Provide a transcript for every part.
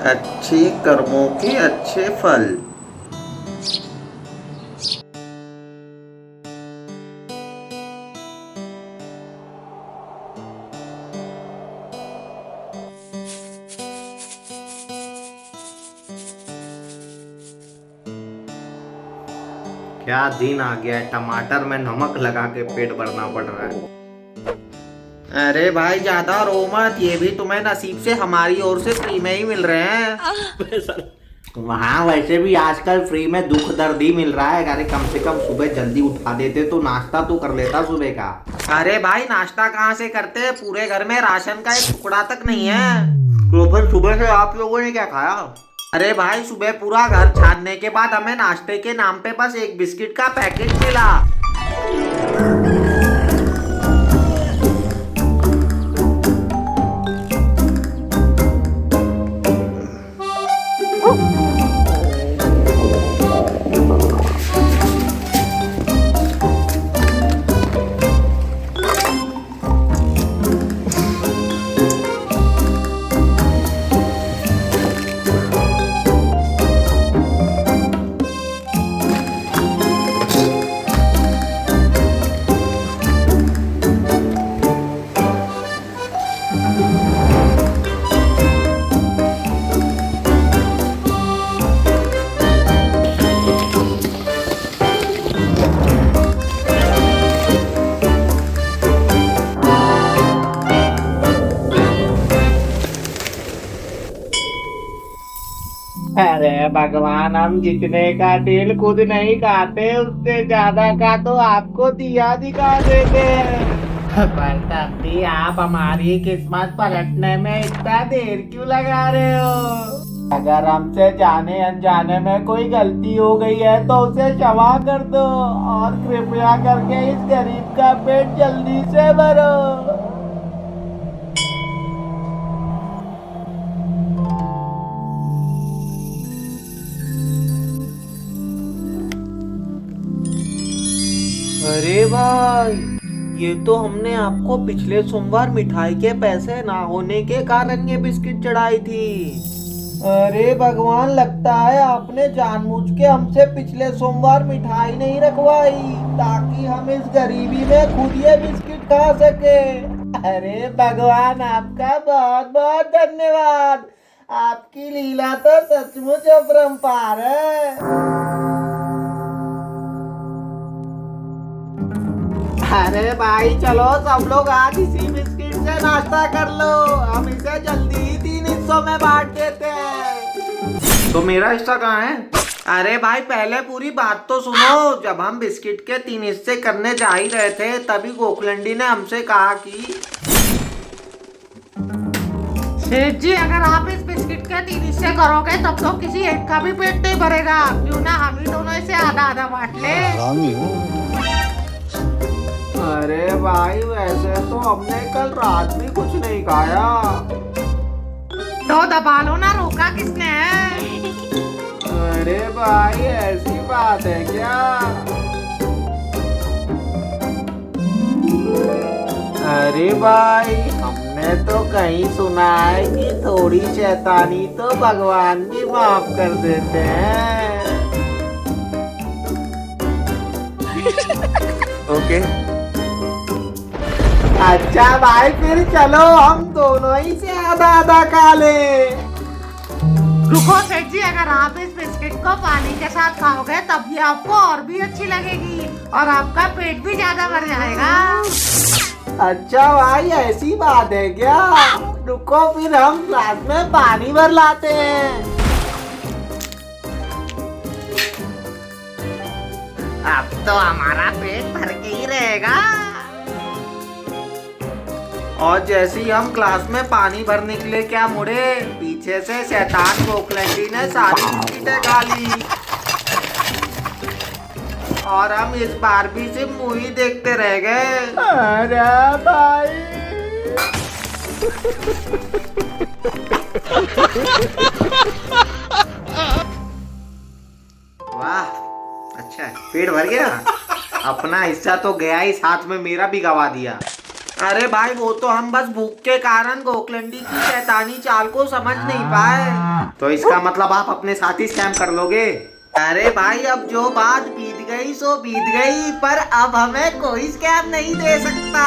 अच्छे कर्मों के अच्छे फल। क्या दिन आ गया है, टमाटर में नमक लगा के पेट भरना पड़ रहा है। अरे भाई ज्यादा रो मत, ये भी तुम्हें नसीब से हमारी ओर से फ्री में ही मिल रहे हैं। वहाँ वैसे भी आजकल फ्री में दुख दर्द ही मिल रहा है। अरे कम से कम सुबह जल्दी उठा देते तो नाश्ता तो कर लेता सुबह का। अरे भाई नाश्ता कहाँ से करते हैं, पूरे घर में राशन का एक टुकड़ा तक नहीं है। तो फिर सुबह से आप लोगों ने क्या खाया? अरे भाई सुबह पूरा घर छानने के बाद हमें नाश्ते के नाम पे बस एक बिस्किट का पैकेट मिला। अरे भगवान, हम जितने का तेल खुद नहीं खाते उससे ज्यादा का तो आपको दिया दिखा देते हैं। पर तब भी आप हमारी किस्मत पलटने में इतना देर क्यों लगा रहे हो? अगर हमसे जाने अनजाने में कोई गलती हो गई है तो उसे क्षमा कर दो और कृपया करके इस गरीब का पेट जल्दी से भरो। अरे भाई, ये तो हमने आपको पिछले सोमवार मिठाई के पैसे ना होने के कारण ये बिस्किट चढ़ाई थी। अरे भगवान, लगता है आपने जानबूझ के हमसे पिछले सोमवार मिठाई नहीं रखवाई ताकि हम इस गरीबी में खुद ये बिस्किट खा सके। अरे भगवान, आपका बहुत बहुत धन्यवाद। आपकी लीला तो सचमुच अपरंपार है। अरे भाई चलो सब लोग आज इसी बिस्किट से नाश्ता कर लो, हम इसे जल्दी ही 3 हिस्सों में बांट देते हैं। तो मेरा हिस्सा कहाँ है? अरे भाई पहले पूरी बात तो सुनो। जब हम बिस्किट के 3 हिस्से करने जा ही रहे थे तभी गोखलंडी ने हमसे कहा कि सेठ जी, अगर आप इस बिस्किट के 3 हिस्से करोगे तब तो किसी एक का भी पेट नहीं भरेगा। क्यों ना हम ही दोनों इसे आधा आधा बांट ले। अरे भाई वैसे तो हमने कल रात भी कुछ नहीं खाया। तो दबा लो ना, रोका किसने है? अरे भाई ऐसी बात है क्या? अरे भाई हमने तो कहीं सुना है कि थोड़ी शैतानी तो भगवान भी माफ कर देते हैं। ओके। अच्छा भाई फिर चलो हम दोनों ही से आधा आधा खा ले। रुको सेठ जी, अगर आप इस बिस्किट को पानी के साथ खाओगे तब ये आपको और भी अच्छी लगेगी और आपका पेट भी ज्यादा भर जाएगा। अच्छा भाई ऐसी बात है क्या? रुको फिर हम ग्लास में पानी भर लाते हैं। अब तो हमारा पेट भर के ही रहेगा। और जैसे ही हम ग्लास में पानी भरने के लिए क्या मुड़े, पीछे से शैतान गोखलंडी ने सारी बिस्किटें खा ली और हम इस बार भी सिर्फ मुंह ही देखते रह गए। अरे भाई वाह, अच्छा पेट भर गया। अपना हिस्सा तो गया ही, साथ में मेरा भी गवा दिया। अरे भाई वो तो हम बस भूख के कारण गोखलंडी की शैतानी चाल को समझ नहीं पाए। तो इसका मतलब आप अपने साथ ही स्कैम कर लोगे? अरे भाई अब जो बात बीत गई सो बीत गई, पर अब हमें कोई स्कैम नहीं दे सकता,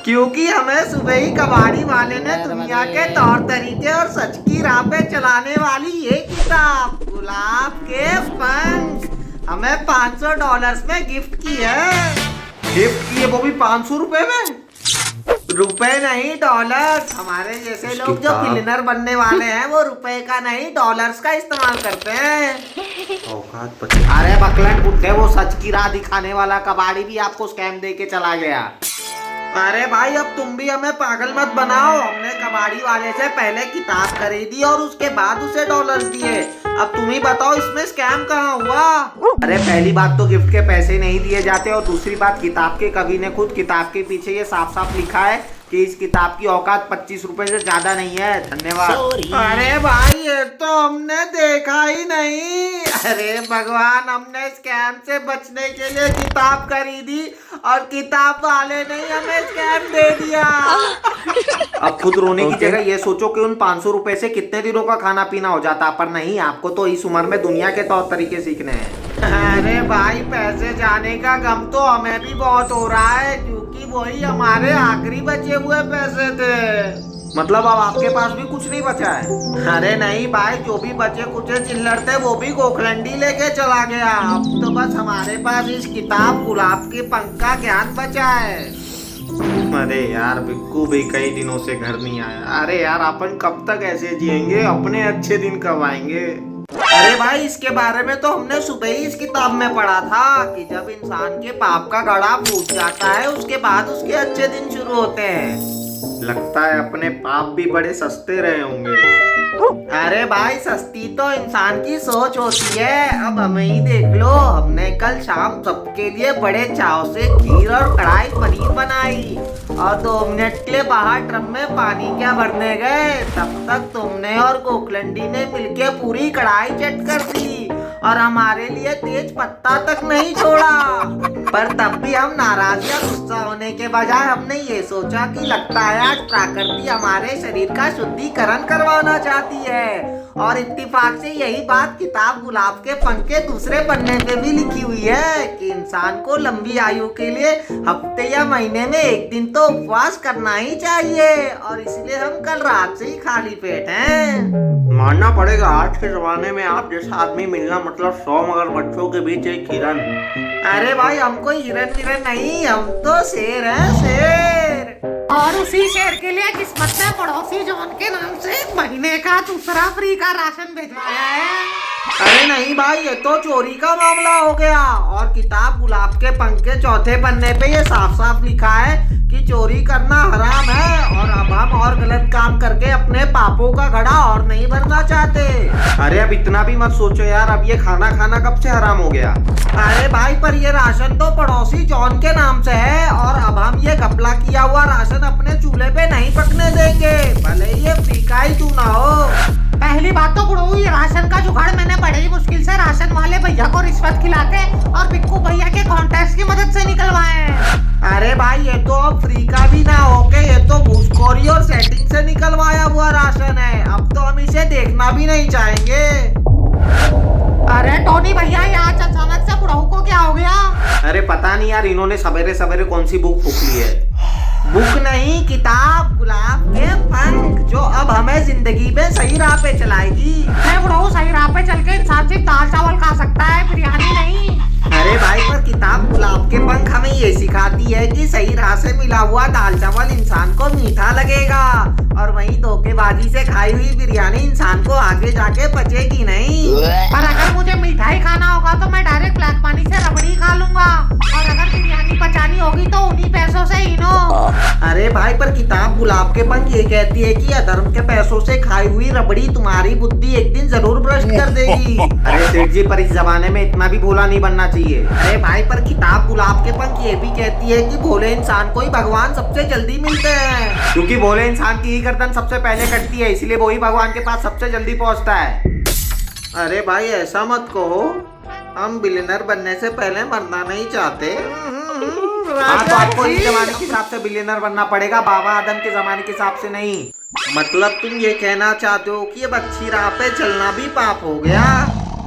क्योंकि हमें सुबह ही कबाड़ी वाले ने दुनिया के तौर तरीके और सच की राह पे चलाने वाली ये किताब गुलाब के पंख हमें $500 में गिफ्ट की है। गिफ्ट की है, वो भी 500 रुपए में? रुपए नहीं डॉलर्स। हमारे जैसे लोग जो बिलियनर बनने वाले हैं वो रुपए का नहीं डॉलर्स का इस्तेमाल करते हैं। अरे बकलट बुड्ढे, वो सच की राह दिखाने वाला कबाड़ी भी आपको स्कैम दे के चला गया। अरे भाई अब तुम भी हमें पागल मत बनाओ। हमने कबाड़ी वाले से पहले किताब खरीदी और उसके बाद उसे डॉलर्स दिए। अब तुम ही बताओ इसमें स्कैम कहाँ हुआ? अरे पहली बात तो गिफ्ट के पैसे नहीं दिए जाते, और दूसरी बात किताब के कवि ने खुद किताब के पीछे ये साफ साफ लिखा है कि इस किताब की औकात 25 रुपए से ज्यादा नहीं है। धन्यवाद। अरे भाई ये तो हमने देखा ही नहीं। अरे भगवान, हमने स्कैम से बचने के लिए किताब खरीदी और किताब वाले ने हमें स्कैम दे दिया। अब खुद रोने की जगह ये सोचो कि उन 500 रुपए से कितने दिनों का खाना पीना हो जाता। पर नहीं, आपको तो इस उम्र में दुनिया के तौर तरीके सीखने हैं। अरे भाई पैसे जाने का गम तो हमें भी बहुत हो रहा है, क्योंकि वही हमारे आखिरी बचे हुए पैसे थे। मतलब अब आपके पास भी कुछ नहीं बचा है? अरे नहीं भाई, जो भी बचे कुछ चिल्लर थे वो भी गोखलंडी लेके चला गया। अब तो बस हमारे पास इस किताब गुलाब के पंख का ज्ञान बचा है। अरे यार बिक्कू भी कई दिनों से घर नहीं आया। अरे यार अपन कब तक ऐसे जिएंगे? अपने अच्छे दिन कब आएंगे? अरे भाई इसके बारे में तो हमने सुबह ही इस किताब में पढ़ा था कि जब इंसान के पाप का घड़ा फूट जाता है उसके बाद उसके अच्छे दिन शुरू होते हैं। लगता है अपने पाप भी बड़े सस्ते रहे होंगे। अरे भाई सस्ती तो इंसान की सोच होती है। अब हमें ही देख लो, हमने कल शाम सबके लिए बड़े चाव से खीर और कढ़ाई पनीर बनाई, और 2 मिनट के लिए बाहर ड्रम में पानी क्या भरने गए, तब तक तुमने और गोखलंडी ने मिलके पूरी कढ़ाई चट कर दी और हमारे लिए तेज पत्ता तक नहीं छोड़ा। पर तब भी हम नाराज या गुस्सा होने के बजाय हमने ये सोचा कि लगता है आज प्रकृति हमारे शरीर का शुद्धिकरण करवाना चाहती है, और इत्तेफाक से यही बात किताब गुलाब के पंख के दूसरे पन्ने पे भी लिखी हुई है कि इंसान को लंबी आयु के लिए हफ्ते या महीने में 1 दिन तो उपवास करना ही चाहिए, और इसलिए हम कल रात से ही खाली पेट हैं। मानना पड़ेगा आज के जमाने में आप जैसा आदमी मिलना मतलब 100 मगरमच्छों के बीच एक हिरन। अरे भाई हम कोई हिरन हिरन नहीं, हम तो शेर हैं, शेर। और उसी शेर के लिए किस्मत ने पड़ोसी जॉन के नाम से 1 महीने का दूसरा फ्री का राशन भिजवाया है। अरे नहीं भाई, ये तो चोरी का मामला हो गया। और किताब गुलाब के पंख के चौथे पन्ने पे ये साफ साफ लिखा है कि चोरी करना हराम है, और अब हम और गलत काम करके अपने पापों का घड़ा और नहीं भरना चाहते। अरे अब इतना भी मत सोचो यार, अब ये खाना खाना कब से हराम हो गया? अरे भाई पर ये राशन तो पड़ोसी जॉन के नाम से है, और अब हम ये घपला किया हुआ राशन अपने चूल्हे पे नहीं पकने देंगे, भले ये फ्री का ही क्यों ना हो। पहली बात तो गुड़ो, ये राशन का जुगाड़ मैंने बड़े ही मुश्किल से राशन वाले भैया को रिश्वत खिला के और बिक्कू भैया के कॉन्टैक्ट की मदद से निकलवाए हैं। अरे भाई ये तो अब फ्री का भी ना होके ये तो घूसखोरी और सेटिंग से निकलवाया हुआ राशन है। अब तो हम इसे देखना भी नहीं चाहेंगे। अरे टोनी भैया, ये आज अचानक से बुढ़ऊ को क्या हो गया? अरे पता नहीं यार, इन्होंने सवेरे सवेरे कौन सी बुक फूक ली है। बुक नहीं, किताब गुलाब के पंख, जो अब हमें जिंदगी में सही राह पे चलाएगी। बुढ़ऊ, सही राह पे चल के इंसान सिर्फ दाल चावल खा सकता है, बिरयानी नहीं। अरे भाई पर किताब गुलाब के पंख हमें ये सिखाती है कि सही राह से मिला हुआ दाल चावल इंसान को मीठा लगेगा, और वहीं धोखेबाजी से खाई हुई बिरयानी इंसान को आगे जाके पचेगी नहीं। पर अगर मुझे मिठाई खाना होगा तो मैं डायरेक्ट ब्लैक पानी से रबड़ी खा लूंगा, और अगर बिरयानी पचानी होगी तो उन्हीं पैसों से इनो। अरे भाई पर किताब गुलाब के पंख ये कहती है कि अधर्म के पैसों से खाई हुई रबड़ी तुम्हारी बुद्धि एक दिन जरूर भ्रष्ट कर देगी। अरे सेठ जी, पर इस जमाने में इतना भी भोला नहीं बनना चाहिए। अरे भाई पर किताब गुलाब के पंख ये भी कहती है कि भोले इंसान को ही भगवान सबसे जल्दी मिलते हैं, क्योंकि भोले इंसान की ही गर्दन सबसे पहले कटती है, इसलिए वो ही भगवान के पास सबसे जल्दी पहुंचता है। अरे भाई ऐसा मत कहो। हम बिलियनर बनने से पहले मरना नहीं चाहते। हाँ, तो आपको इस जमाने के हिसाब से बिलियनर बनना पड़ेगा, बाबा आदम के जमाने के हिसाब से नहीं। मतलब तुम ये कहना चाहते हो कि अब अच्छी राह पे चलना भी पाप हो गया?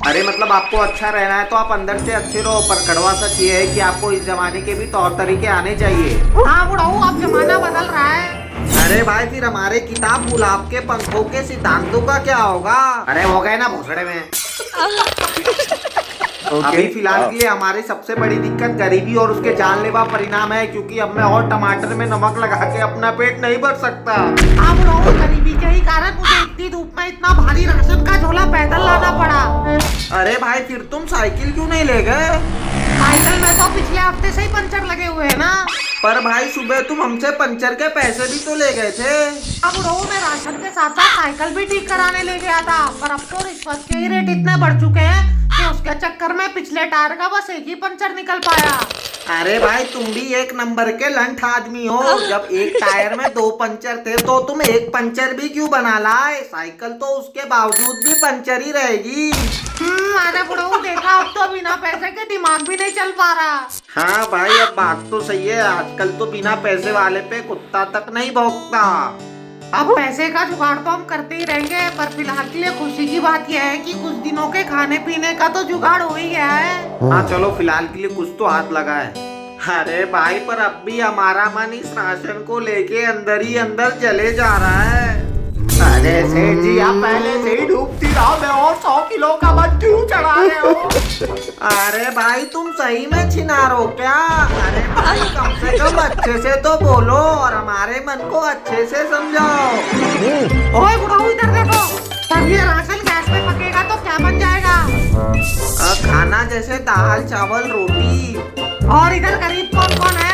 अरे मतलब आपको अच्छा रहना है तो आप अंदर से अच्छे रहो, पर कड़वा सच ये है कि आपको इस जमाने के भी तौर तरीके आने चाहिए। हाँ बुढ़ाऊ, अब जमाना बदल रहा है। अरे भाई फिर हमारे किताब गुलाब के पंखों के सिद्धांतों का क्या होगा? अरे हो गए ना भोसड़े में। अभी फिलहाल के लिए हमारी सबसे बड़ी दिक्कत गरीबी और उसके जानलेवा परिणाम है, क्योंकि अब मैं और टमाटर में नमक लगा के अपना पेट नहीं भर सकता। हाँ बुढ़ाऊ, गरीबी के ही कारण मुझे इतनी धूप में इतना भारी राशन का झोला पैदल लाना पड़ा। अरे भाई फिर तुम साइकिल क्यों नहीं ले गए? साइकिल में तो पिछले हफ्ते से ही पंचर लगे हुए हैं ना। पर भाई सुबह तुम हमसे पंचर के पैसे भी तो ले गए थे। अब बुढ़ाऊ, मैं राशन के साथ साथ साइकिल भी ठीक कराने ले गया था, पर अब तो रिश्वत के ही रेट इतने बढ़ चुके हैं कि उसके चक्कर में पिछले टायर का बस एक ही पंचर निकल पाया। अरे भाई तुम भी एक नंबर के लंठ आदमी हो। जब एक टायर में 2 पंचर थे तो तुम एक पंचर भी क्यों बना लाए? साइकिल तो उसके बावजूद भी पंचर ही रहेगी। अरे बुढ़ाऊ, देखा अब तो बिना पैसे के दिमाग भी नहीं चल पा रहा। हाँ भाई अब बात तो सही है, आजकल तो बिना पैसे वाले पे कुत्ता तक नहीं भौंकता। अब पैसे का जुगाड़ तो हम करते ही रहेंगे, पर फिलहाल के लिए खुशी की बात यह है कि कुछ दिनों के खाने पीने का तो जुगाड़ हो ही गया है। हाँ चलो फिलहाल के लिए कुछ तो हाथ लगा है। अरे भाई पर अब भी हमारा मन इस राशन को लेके अंदर ही अंदर चले जा रहा है। अरे सेठ जी, आप पहले से ही डूबती राह में और 100 किलो का वजन क्यों चढ़ा रहे हो? अरे भाई तुम सही में छिनार हो क्या? अरे भाई कम से कम अच्छे से तो बोलो और हमारे मन को अच्छे से समझाओ। ओए बुढ़ाऊ, इधर देखो, तब ये राशन गैस में पकेगा तो क्या बन जाएगा? खाना जैसे दाल चावल रोटी। और इधर गरीब कौन कौन है?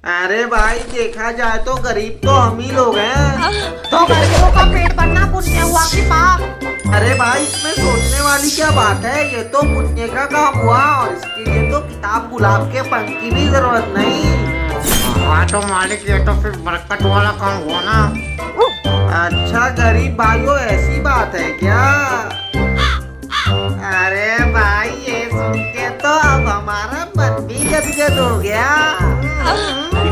अरे भाई देखा जाए तो गरीब तो हम ही लोग हैं। तो गरीबों का पेट भरना पुण्य हुआ कि पाप? अरे भाई इसमें सोचने वाली क्या बात है, ये तो पुण्य का काम हुआ और इसके लिए तो किताब गुलाब के पंख की भी जरूरत नहीं। हाँ तो मालिक, ये तो फिर बरकत वाला काम हुआ ना। अच्छा गरीब भाइयों, ऐसी बात है क्या? अरे भाई ये सुन के तो अब हमारा मन भी गदगद हो गया।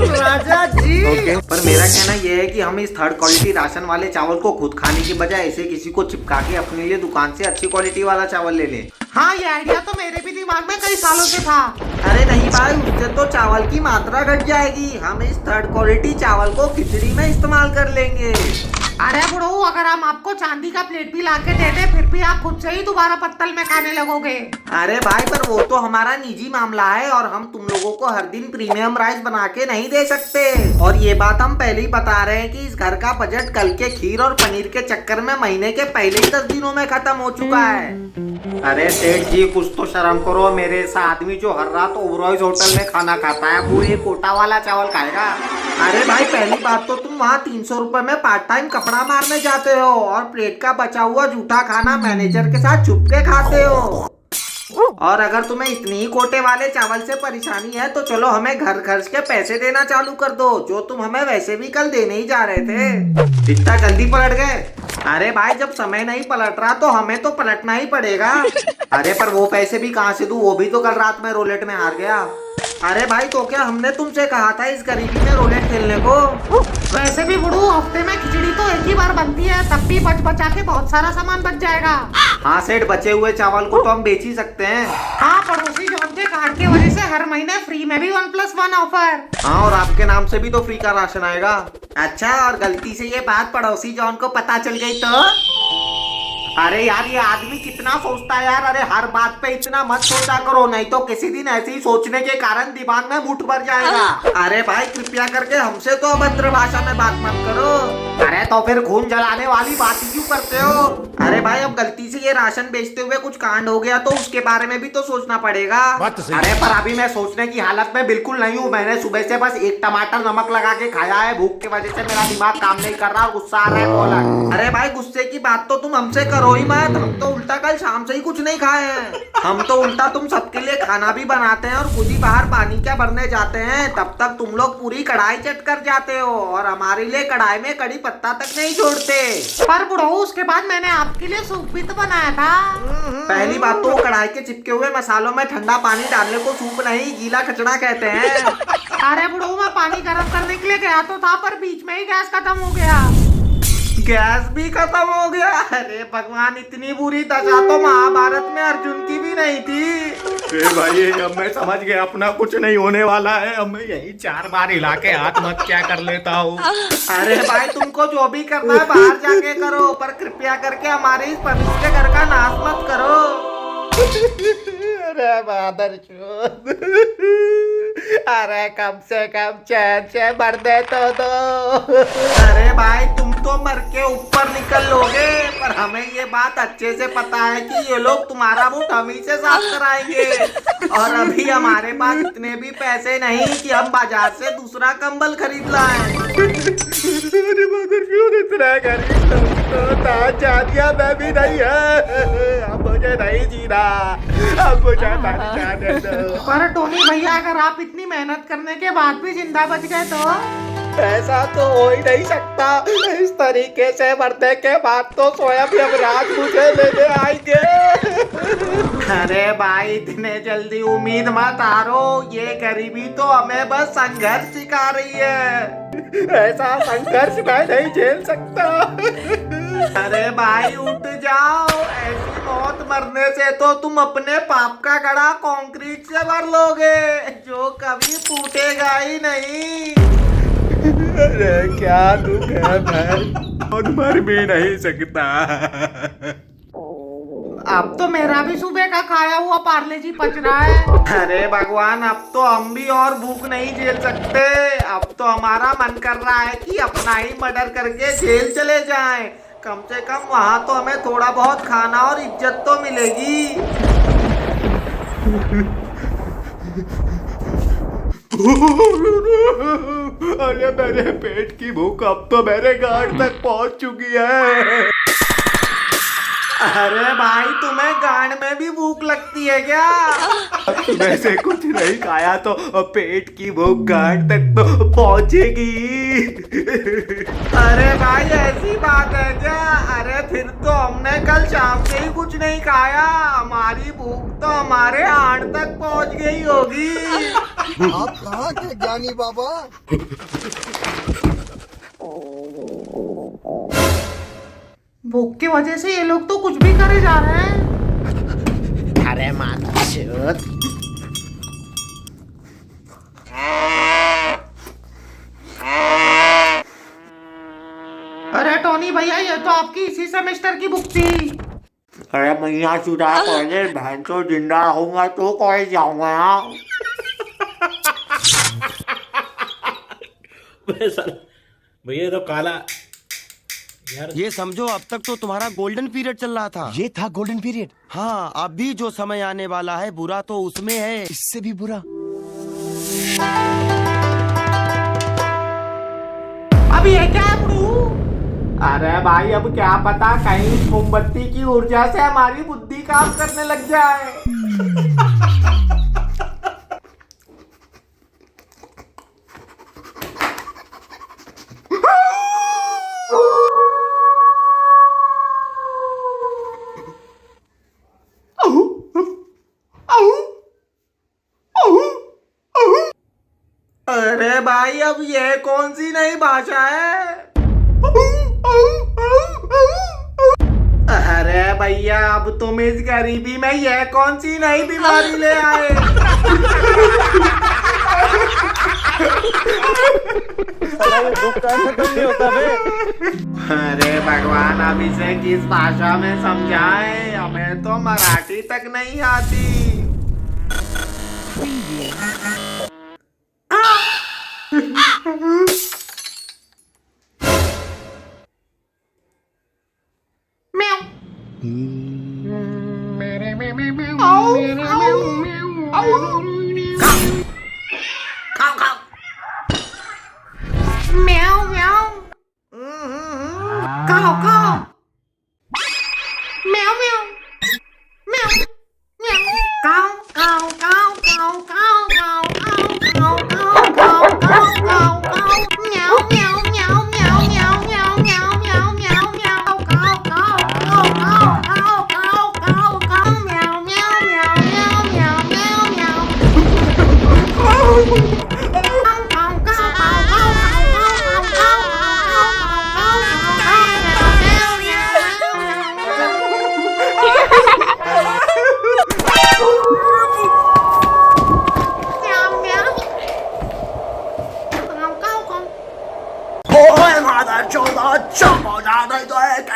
राजा जी पर मेरा कहना यह है कि हम इस थर्ड क्वालिटी राशन वाले चावल को खुद खाने की बजाय इसे किसी को चिपका के अपने लिए दुकान से अच्छी क्वालिटी वाला चावल ले लें। हाँ, ये आइडिया तो मेरे भी दिमाग में कई सालों से था। अरे नहीं भाई, उससे तो चावल की मात्रा घट जाएगी। हम इस थर्ड क्वालिटी चावल को खिचड़ी में इस्तेमाल कर लेंगे। अरे बुढ़ऊ, अगर हम आपको चांदी का प्लेट भी लाके दे दे फिर भी आप खुद से ही दोबारा पत्तल में खाने लगोगे। अरे भाई पर वो तो हमारा निजी मामला है और हम तुम लोगों को हर दिन प्रीमियम राइस बना के नहीं दे सकते। और ये बात हम पहले ही बता रहे हैं कि इस घर का बजट कल के खीर और पनीर के चक्कर में महीने के पहले ही 10 दिनों में खत्म हो चुका है। अरे सेठ जी कुछ तो शर्म करो, मेरे ऐसा आदमी जो हर रात ओबरॉयज होटल में खाना खाता है वो ये कोटा वाला चावल खाएगा? अरे भाई पहली बात तो तुम वहाँ 300 रुपए में पार्ट टाइम कपड़ा मारने जाते हो और प्लेट का बचा हुआ जूठा खाना मैनेजर के साथ छुप के खाते हो। और अगर तुम्हें इतनी ही कोटे वाले चावल से परेशानी है तो चलो हमें घर खर्च के पैसे देना चालू कर दो, जो तुम हमें वैसे भी कल देने ही जा रहे थे। इतना जल्दी पलट गए? अरे भाई जब समय नहीं पलट रहा तो हमें तो पलटना ही पड़ेगा। अरे पर वो पैसे भी कहाँ से दूं, वो भी तो कल रात में रोलेट में हार गया। अरे भाई तो क्या हमने तुमसे कहा था इस गरीबी में रोलेट खेलने को? वैसे भी बुढ़ऊ, हफ्ते में खिचड़ी तो एक ही बार बनती है, तब भी बच बचा के बहुत सारा सामान बच जाएगा। हाँ सेठ, बचे हुए चावल को तो हम बेच ही सकते हैं। हाँ, पड़ोसी जॉन के कार्ड की वजह से हर महीने फ्री में भी 1+1 ऑफर। हाँ और आपके नाम से भी तो फ्री का राशन आएगा। अच्छा, और गलती से ये बात पड़ोसी जॉन को पता चल गई तो? अरे यार ये आदमी कितना सोचता है यार। अरे हर बात पे इतना मत सोचा करो, नहीं तो किसी दिन ऐसे ही सोचने के कारण दिमाग में मुठ भर जाएगा। अरे भाई कृपया करके हमसे तो अभद्र भाषा में बात मत करो। अरे तो फिर खून जलाने वाली बात ही क्यों करते हो? अरे भाई अब गलती से ये राशन बेचते हुए कुछ कांड हो गया तो उसके बारे में भी तो सोचना पड़ेगा। अरे पर अभी मैं सोचने की हालत में बिल्कुल नहीं हूँ। मैंने सुबह से बस एक टमाटर नमक लगा के खाया है। भूख की वजह से मेरा दिमाग काम नहीं कर रहा, गुस्सा आ रहा है। बोला अरे भाई गुस्से की बात तो तुम हमसे करो, करो ही मत, हम तो उल्टा कल शाम से ही कुछ नहीं खाए हैं। हम तो उल्टा तुम सबके लिए खाना भी बनाते हैं और खुद ही बाहर पानी क्या भरने जाते हैं, तब तक तुम लोग पूरी कढ़ाई चट कर जाते हो और हमारे लिए कढ़ाई में कड़ी पत्ता तक नहीं छोड़ते। पर बुढ़ऊ उसके बाद मैंने आपके लिए सूप भी तो बनाया था। पहली बात तो कढ़ाई के चिपके हुए मसालों में ठंडा पानी डालने को सूप नहीं गीला कचड़ा कहते हैं। अरे बुढ़ऊ मैं पानी गर्म करने के लिए गया तो था, पर बीच में ही गैस खत्म हो गया। गैस भी खत्म हो गया? अरे भगवान, इतनी बुरी दशा तो महाभारत में अर्जुन की भी नहीं थी। अरे भाई अब मैं समझ गया, अपना कुछ नहीं होने वाला है। अब मैं यही 4 बार हिला के आत्महत्या कर लेता हूँ। अरे भाई, तुमको जो भी करना है बाहर जाके करो, पर कृपया करके हमारे इस पवित्र घर का नाश मत करो। अरे मादरचोद, अरे कम से कम चैन से मर दे तो दो। अरे भाई, तुम तो मर के ऊपर निकल लोगे, पर हमें ये बात अच्छे से पता है कि ये लोग तुम्हारा मुंह हम ही से साफ कराएंगे। और अभी हमारे पास इतने भी पैसे नहीं कि हम बाजार से दूसरा कंबल खरीद लाएं। अरे मादरचोद, इतना गरीब तो था, जानिया मैं भी नहीं है। अब मुझे नहीं जीना, अब मुझे नहीं जाने दो। पर टोनी भैया, अगर आप इतनी मेहनत करने के बाद भी जिंदा बच गए तो? ऐसा तो हो ही नहीं सकता। इस तरीके से मरने के बाद तो स्वयं यमराज मुझे लेने आएंगे। अरे भाई, इतने जल्दी उम्मीद मत हारो, ये गरीबी तो हमें बस संघर्ष सिखा रही है। ऐसा संघर्ष मैं नहीं झेल सकता। अरे भाई उठ जाओ, ऐसी मौत मरने से तो तुम अपने पाप का गड़ा कंक्रीट से भर लोगे, जो कभी फूटेगा ही नहीं। अरे क्या दुख है भाई, और मर भी नहीं सकता। अब तो मेरा भी सुबह का खाया हुआ पार्ले जी पच रहा है। अरे भगवान, अब तो हम भी और भूख नहीं झेल सकते। अब तो हमारा मन कर रहा है कि अपना ही मर्डर करके जेल चले जाएं। कम से कम वहाँ तो हमें थोड़ा बहुत खाना और इज्जत तो मिलेगी। अरे मेरे पेट की भूख अब तो मेरे गांठ तक पहुंच चुकी है। अरे भाई, तुम्हें गांड में भी भूख लगती है क्या? वैसे कुछ नहीं खाया तो पेट की भूख गांठ तक तो पहुंचेगी। अरे भाई, ऐसी बात है क्या? अरे फिर तो हमने कल शाम से ही कुछ नहीं खाया, हमारी भूख तो हमारे आंट तक पहुंच गई होगी। आप कहाँ के ज्ञानी बाबा? भूख की वजह से ये लोग तो कुछ भी करे जा रहे हैं। अरे मादरचोद, अरे टोनी भैया, ये तो आपकी इसी सेमेस्टर की बुक थी। अरे मैया चुरा, पहले बहन तो जिंदा रहूंगा तो कॉलेज जाऊंगा। भैया तो काला यार। ये समझो अब तक तो तुम्हारा गोल्डन पीरियड चल रहा था। ये था गोल्डन पीरियड। हाँ, अभी जो समय आने वाला है बुरा तो उसमें है। इससे भी बुरा। अब ये क्या है बुढ़ू? अरे भाई, अब क्या पता, कहीं मोमबत्ती की ऊर्जा से हमारी बुद्धि काम करने लग जाए। अरे भाई, अब ये कौन सी नई भाषा है? अरे भैया, अब तुम इस गरीबी में यह कौन सी नई बीमारी ले आए? अरे भगवान, अब इसे किस भाषा में समझाएं? हमें तो मराठी तक नहीं आती। म्याऊ। म्याऊ म्याऊ। खाओ खाओ।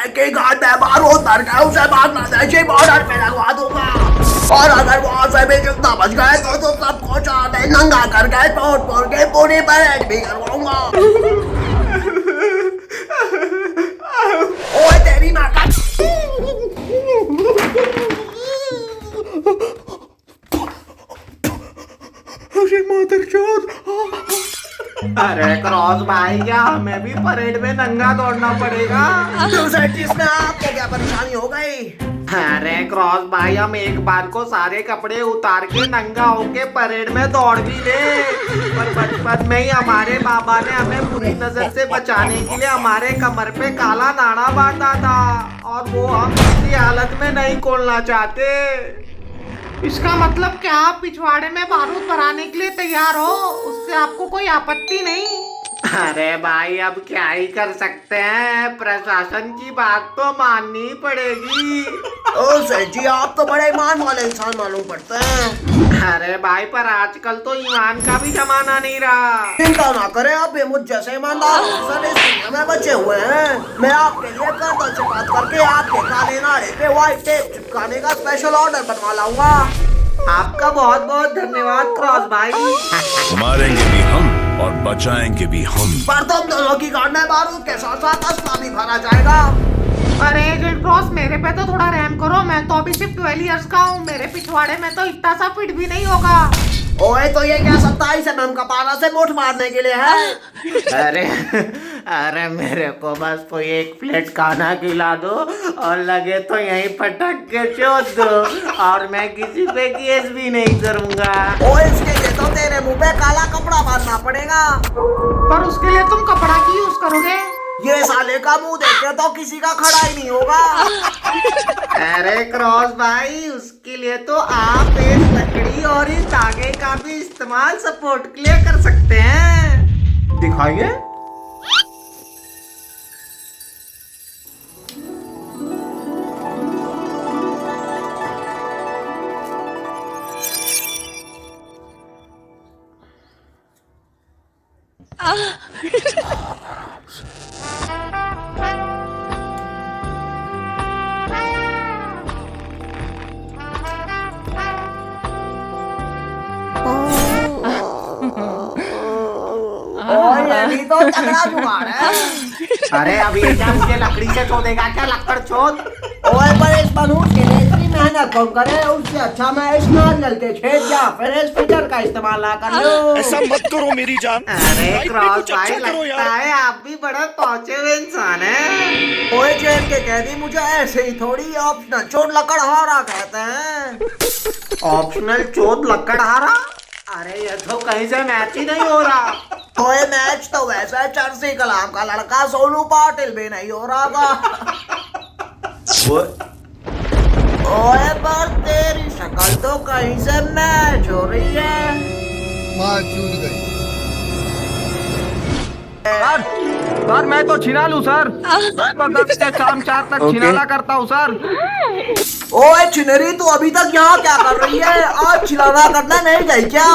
के घाट में बारूद भर के उसे बांग्लादेशी बॉर्डर पे लगवा दूंगा। और अगर वहाँ से भी जितना बच गए तो सबको चाटे नंगा करके तोड़ के पूरी परेड भी करवाऊंगा। ओए तेरी माँ का अरे क्रॉस भाई, क्या हमें भी परेड में नंगा दौड़ना पड़ेगा? दूसरे चीज में आपको क्या परेशानी हो गई? अरे क्रॉस भाई, हम एक बार को सारे कपड़े उतार के नंगा होके परेड में दौड़ भी ले, पर बचपन में ही हमारे बाबा ने हमें बुरी नजर से बचाने के लिए हमारे कमर पे काला नाड़ा बांधा था, और वो हम किसी हालत में नहीं खोलना चाहते। इसका मतलब क्या आप पिछवाड़े में बारूद भराने के लिए तैयार हो? उससे आपको कोई आपत्ति नहीं? अरे भाई, अब क्या ही कर सकते हैं, प्रशासन की बात तो माननी ही पड़ेगी। ओ सेठ जी, आप तो बड़े ईमान वाले इंसान मालूम पड़ते हैं। अरे भाई, पर आजकल तो ईमान का भी जमाना नहीं रहा। चिंता ना करें, आप ये मुझ जैसे ईमानदार अफसर इस दुनिया में बचे हुए हैं। मैं आपके लिए कर्नल से बात करके आपके काले नारे पे व्हाइट टेप चिपकाने का स्पेशल ऑर्डर बनवा लाऊंगा। आपका बहुत बहुत धन्यवाद क्रॉस भाई। मारेंगे भी हम और बचाएंगे भी हम। पर तुम दोनों की गाड़ में बारूद के साथ साथ असला भी भरा जाएगा। अरे एजेंट क्रॉस, मेरे पे तो थोड़ा रहम करो। मैं तो अभी सिर्फ 12 इयर्स का हूँ। मेरे पिछवाड़े में तो इतना सा फिट भी नहीं होगा। ओए, तो ये क्या 27 mm का पारा से मुठ मारने के लिए है? अरे मेरे को बस कोई एक प्लेट खाना खिला दो, और लगे तो यहीं पटक के चोट दो, और मैं किसी पे केस भी नहीं करूंगा। ओए, इसके लिए तो तेरे मुंह पे काला कपड़ा बांधना पड़ेगा। पर उसके लिए तुम कपड़ा की यूज करोगे? ये साले का मुंह देखे तो किसी का खड़ा ही नहीं होगा। अरे क्रॉस भाई, उसके लिए तो आप इस लकड़ी और इस धागे का भी इस्तेमाल सपोर्ट के लिए कर सकते हैं। दिखाइए। ओए, ये भी तो तगड़ा जुगाड़ है। अरे अब ये क्या मुझे लकड़ी से चोदेगा क्या, लकड़ चोद? ओए, पर इस बनूट के लिए इतनी मेहनत कौन करे? उससे अच्छा मैं इस नारियल के छेद या फिर इस फिटर का इस्तेमाल ना कर लूं। ऐसा मत करो मेरी जान। अरे क्रॉस कुछ भाई, अच्छा करो लगता है आप भी बड़े पहुंचे हुए इंसान हैं। ओए, जेल के कैदी मुझे ऐसे ही थोड़ी ऑप्शनल चोट लकड़हारा कहते हैं। ऑप्शनल चोद लकड़हारा? अरे ये तो कहीं से मैच ही नहीं हो रहा। ओए, मैच तो वैसे चर्सी कलाम का लड़का सोनू पाटिल भी नहीं हो रहा था। ओए, पर तेरी शक्ल तो कहीं से मैच हो रही है। सर मैं तो छिना लूं सर। जबरदस्त शाम 4 तक छिनाला करता हूँ सर। ओए चिनरी, तू अभी तक यहाँ क्या कर रही है? आज छिलाना करना नहीं गई क्या?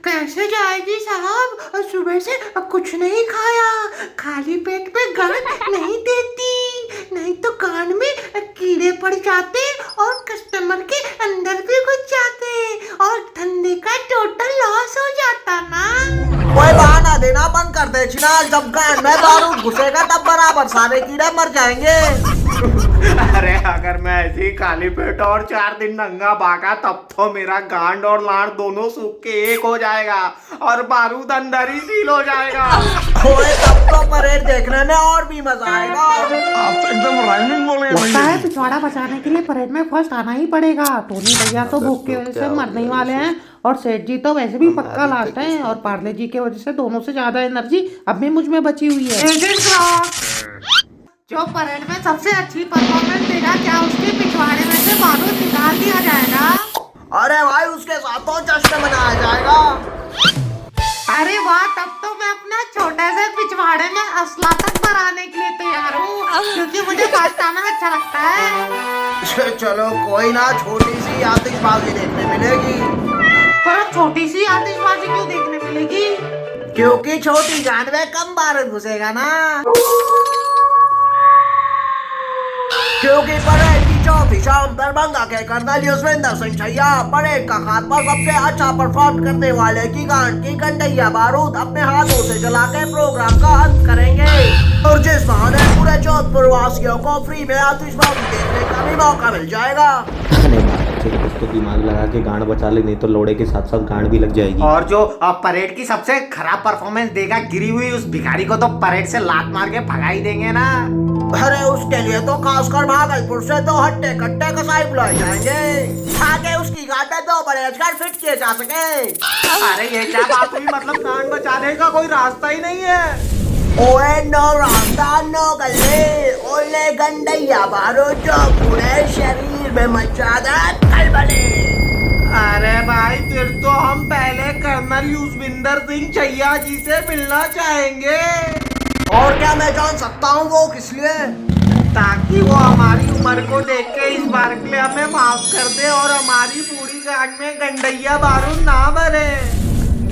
कैसे जाएगी साहब? सुबह से कुछ नहीं खाया, खाली पेट पे गांठ नहीं देती, नहीं तो कान में कीड़े पड़ जाते और कस्टमर के अंदर भी घुस जाते और धंधे का टोटल लॉस हो जाता ना। ओए, बहाना देना बंद कर दे चिनाल। जब गांड में बारूद घुसेगा तब बराबर सारे कीड़े मर जाएंगे। अरे अगर मैं ऐसे ही खाली पेट और 4 दिन नंगा भागा, तब तो मेरा गांड और लाड़ दोनों सूख के एक हो जाएगा और बारूद अंदर ही सील हो जाएगा। ओए, तब तो परेड देखने में और भी मजा आएगा। आप तो एकदम राइमिंग बोले हैं लगता है पिछवाड़ा बचाने के लिए परेड में फर्स्ट आना ही पड़ेगा। टोनी भैया तो भूख की वजह से मरने ही वाले हैं, और सेठ जी तो वैसे भी पक्का लास्ट है, और पार्ले जी की वजह से दोनों से ज्यादा एनर्जी अब भी मुझ में बची हुई है। एजेंट क्रॉस, जो परेड में सबसे अच्छी परफॉर्मेंस देगा, क्या उसके पिछवाड़े में से बारूद निकाल दिया जाएगा? अरे भाई, उसके साथ तो जश्न मनाया जाएगा। अरे वाह, तब तो मैं अपना छोटे से पिछवाड़े में असला तक भराने के लिए तैयार हूँ, क्योंकि मुझे फास्ट आना अच्छा लगता है। चलो कोई ना, छोटी सी आतिशबाजी देखने मिलेगी। पर छोटी सी आतिशबाजी क्यों देखने मिलेगी? क्योंकि छोटी गांड में कम बारूद घुसेगा ना। क्योंकि परेड की चौथी शाम दरभंगा के कर्नल युजवेंद्र सिंह छैया परेड का खात्मा सबसे अच्छा परफॉर्म करने वाले की गांड की गंडैया बारूद अपने हाथों से जला के प्रोग्राम का अंत करेंगे और जिस बहाने पूरे जोधपुर वासियों को फ्री में आतिशबाजी देखने का भी मौका मिल जाएगा। कुछ तो दिमाग लगा के गांड बचा ले, नहीं तो लोड़े के साथ साथ गांड भी लग जाएगी। और जो परेड की सबसे खराब परफॉर्मेंस देगा गिरी हुई उस भिखारी को तो परेड से लात मार के भगा ही देंगे ना। अरे उसके लिए तो खासकर भागलपुर से 2 हट्टे कट्टे कसाई बुलाए जाएंगे ताकि उसकी गांड में 2 बड़े अजगर फिट किए जा सके। अरे ये क्या बात हुई, मतलब गांड बचाने का कोई रास्ता ही नहीं है। ओए नो रास्ता नो गले, ओले गंडैया बारूद जो पूरे शरीर में मचा दे खलबले। अरे भाई फिर तो हम पहले कर्नल युजवेंद्र सिंह छैया जी से मिलना चाहेंगे। और क्या मैं जान सकता हूँ वो किस लिए? ताकि वो हमारी उम्र को देख के इस बार के लिए हमें माफ कर दे और हमारी पूरी गांड में गंडैया बारूद ना भरे।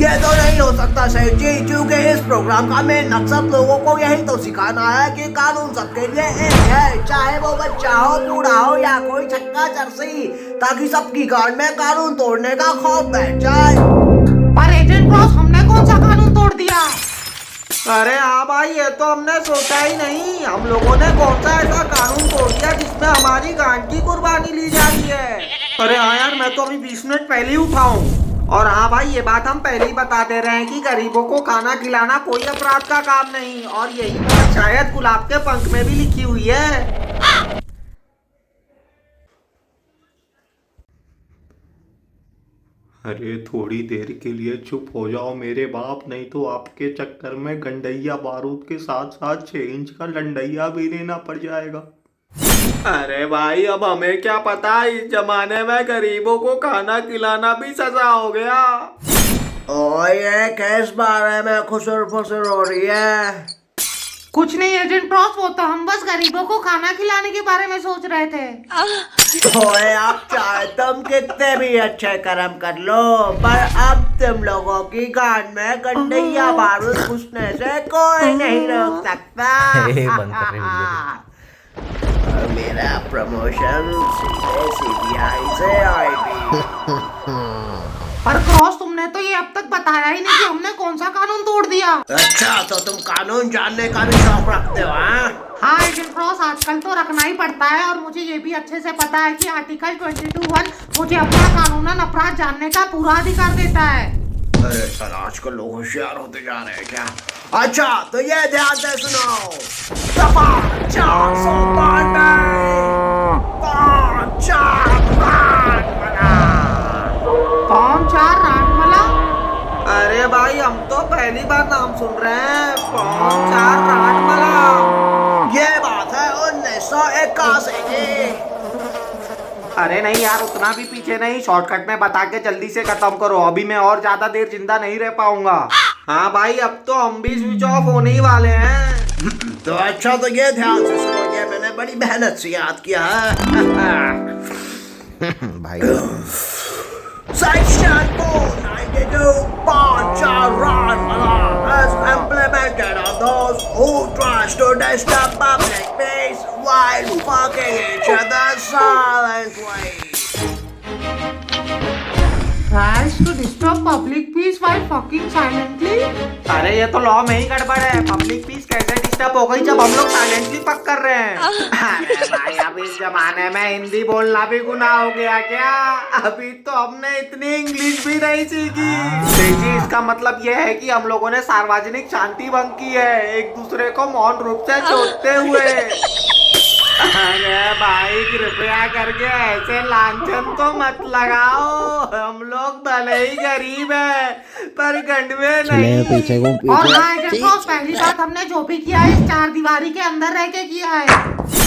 ये तो नहीं हो सकता सेठ जी, क्योंकि इस प्रोग्राम का मेन मकसद लोगों को यही तो सिखाना है कि कानून सबके लिए एक है, चाहे वो बच्चा हो, बूढ़ा हो या कोई छक्का चरसी, ताकि सबकी गांड में कानून तोड़ने का खौफ बैठ जाए। पर एजेंट क्रॉस, हमने कौन सा कानून तोड़ दिया? अरे हाँ भाई, ये तो हमने सोचा ही नहीं। हम लोगों ने कौन सा ऐसा कानून तोड़ दिया जिसमें हमारी गांड की कुर्बानी ली जा रही है। अरे हाँ यार, मैं तो अभी 20 मिनट पहले ही उठा हूँ। और हाँ भाई, ये बात हम पहले ही बता दे रहे हैं कि गरीबों को खाना खिलाना कोई अपराध का काम नहीं, और यही बात शायद गुलाब के पंख में भी लिखी हुई है। अरे थोड़ी देर के लिए चुप हो जाओ मेरे बाप, नहीं तो आपके चक्कर में गंडैया बारूद के साथ साथ 6 इंच का लंडैया भी लेना पड़ जाएगा। अरे भाई, अब हमें क्या पता, इस जमाने में गरीबों को खाना खिलाना भी सजा हो गया। ओए किस बारे में खुसर फुसर हो रही है? कुछ नहीं एजेंट क्रॉस, वो तो हम बस गरीबों को खाना खिलाने के बारे में सोच रहे थे। ओए आप चाहे तुम कितने भी अच्छे कर्म कर लो, पर अब तुम लोगों की गांड में गंडैया बारूद घुसने से कोई नहीं रोक सकता। मेरा प्रमोशन सीधे CBI से आएगी। पर क्रॉस, तुमने तो ये अब तक बताया ही नहीं कि हमने कौन सा कानून तोड़ दिया। अच्छा, तो तुम कानून जानने का भी शौक रखते हो? हाँ एजेंट क्रॉस, आजकल तो रखना ही पड़ता है, और मुझे ये भी अच्छे से पता है कि आर्टिकल 22(1) मुझे अपना कानूनन अपराध जानने का पूरा अधिकार देता है। अरे सर, आजकल लोग होशियार होते जा रहे हैं क्या? अच्छा, तो ये ध्यान से सुनो। दफा 492 कौन 4 रानमला? अरे भाई, हम तो पहली बार नाम सुन रहे हैं। 4 रानमला। ये बात है 1981 की। अरे नहीं यार, उतना भी पीछे नहीं, शॉर्टकट में बता के जल्दी से खत्म करो, अभी मैं और ज्यादा देर जिंदा नहीं रह पाऊंगा। हाँ भाई, अब तो हम भी स्विच ऑफ होने ही वाले हैं। तो अच्छा, तो ये ध्यान से सुनो, ये मैंने बड़ी मेहनत से याद किया है। भाई Section 492 Pancharanmala is implemented on those who tries to disturb public peace while fucking each other silently. Tries to disturb public peace while fucking silently? अरे ये तो लॉ में ही गड़बड़ है। पब्लिक पीस कैसे डिस्टर्ब हो गई जब हम लोग साइलेंटली पक कर रहे हैं? अरे भाई, अब इस जमाने में हिंदी बोलना भी गुनाह हो गया क्या? अभी तो हमने इतनी इंग्लिश भी नहीं सीखी। जी, इसका मतलब ये है कि हम लोगों ने सार्वजनिक शांति भंग की है, एक दूसरे को मौन रूप से चोटते हुए। अरे भाई, कृपया करके ऐसे लांछन तो मत लगाओ। हम लोग भले ही गरीब हैं, पर गंडवे नहीं। और हाँ एजेंट क्रॉस, पहली बात हमने जो भी किया है इस 4 दीवारी के अंदर रह के किया है।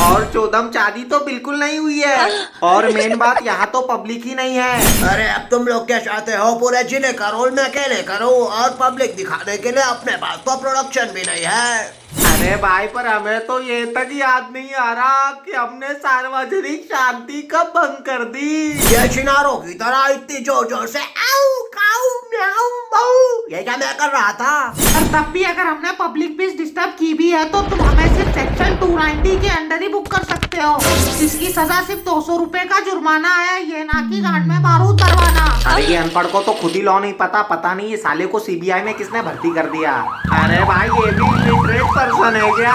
और चौदम चादी तो बिल्कुल नहीं हुई है। और मेन बात, यहाँ तो पब्लिक ही नहीं है। अरे अब तुम लोग क्या चाहते हो? पूरे जिले का रोल मैं अकेले करूं और पब्लिक दिखाने के लिए अपने पास तो प्रोडक्शन भी नहीं है। अरे भाई, पर हमें तो ये तक याद नहीं आ रहा कि हमने सार्वजनिक शांति कब भंग कर दी। ये चिनारों की तरह इतनी जोर जोर से आऊ काऊ म्याऊं, बाऊ। ये क्या मैं कर रहा था? और तब भी अगर हमने पब्लिक प्लेस डिस्टर्ब की भी है तो तुम हमें सिर्फ सेक्शन 290 के अंडर ही बुक कर सकते हो। इसकी सजा सिर्फ 200 रुपए का जुर्माना है, ये ना कि गांड में बारूद भरवाना। अरे ये अनपढ़ को तो खुद ही लॉ नहीं पता नहीं ये साले को सीबीआई में किसने भर्ती कर दिया। अरे भाई ये भी इलिटरेट पर्सन है क्या?